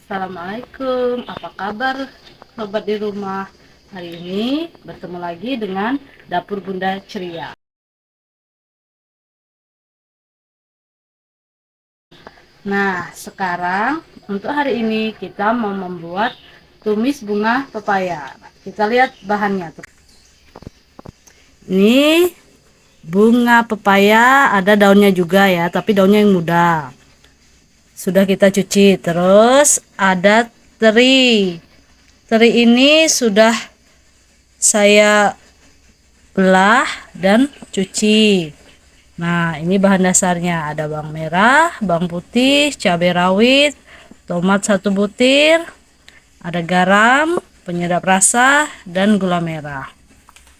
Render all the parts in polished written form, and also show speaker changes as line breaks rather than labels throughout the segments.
Assalamualaikum, apa kabar sobat di rumah? Hari ini bertemu lagi dengan Dapur Bunda Ceria. Nah, sekarang untuk hari ini kita mau membuat tumis bunga pepaya. Kita lihat bahannya. Ini bunga pepaya, ada daunnya juga ya, tapi daunnya yang muda. Sudah kita cuci. Terus ada teri. Teri ini sudah saya belah dan cuci. Nah, ini bahan dasarnya, ada bawang merah, bawang putih, cabai rawit, tomat 1 butir, ada garam, penyedap rasa, dan gula merah.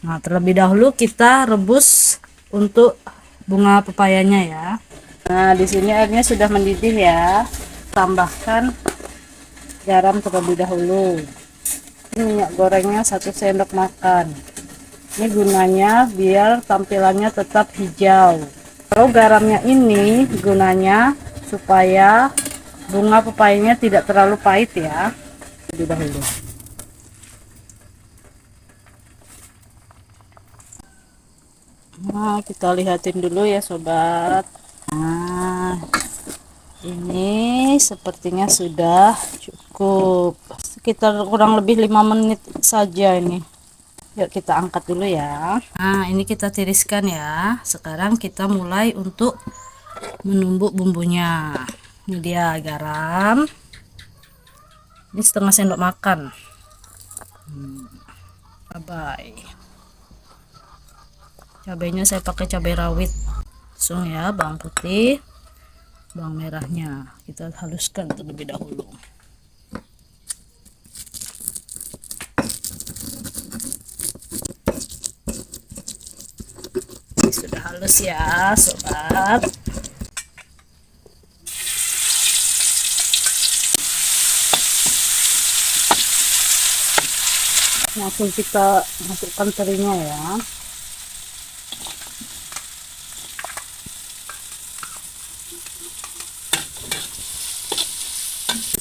Nah, terlebih dahulu kita rebus untuk bunga pepayanya ya. Nah, di sini airnya sudah mendidih ya. Tambahkan garam terlebih dahulu. Ini minyak gorengnya 1 sendok makan. Ini gunanya biar tampilannya tetap hijau. Kalau garamnya ini gunanya supaya bunga pepayanya tidak terlalu pahit ya. Lebih dahulu. Nah, kita lihatin dulu ya sobat. Nah, ini sepertinya sudah cukup. Sekitar kurang lebih 5 menit saja ini. Yuk kita angkat dulu ya. Nah, ini kita tiriskan ya. Sekarang kita mulai untuk menumbuk bumbunya. Ini dia garam. Ini 1/2 sendok makan. Cabai. Cabainya saya pakai cabai rawit. Langsung ya, bawang putih, bawang merahnya kita haluskan terlebih dahulu. Sudah halus ya sobat. Langsung kita masukkan terinya ya.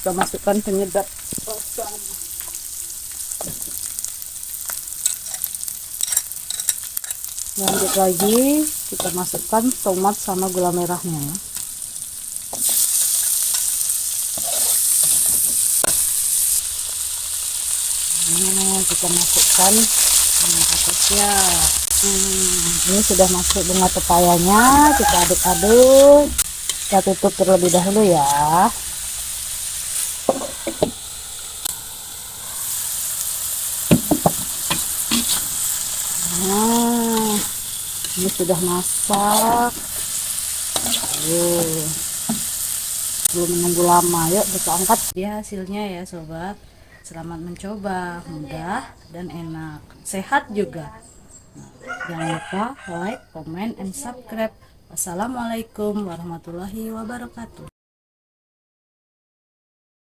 Kita masukkan penyedap rasa. Lanjut lagi kita masukkan tomat sama gula merahnya ya. Nah, kita masukkan atasnya. Ini sudah masuk bunga pepayanya, kita aduk-aduk. Kita tutup terlebih dahulu ya. Nah, ini sudah masak. Belum menunggu lama, yuk kita angkat ya hasilnya ya sobat. Selamat mencoba, mudah dan enak, sehat juga. Jangan lupa like, comment, and subscribe. Wassalamualaikum warahmatullahi wabarakatuh.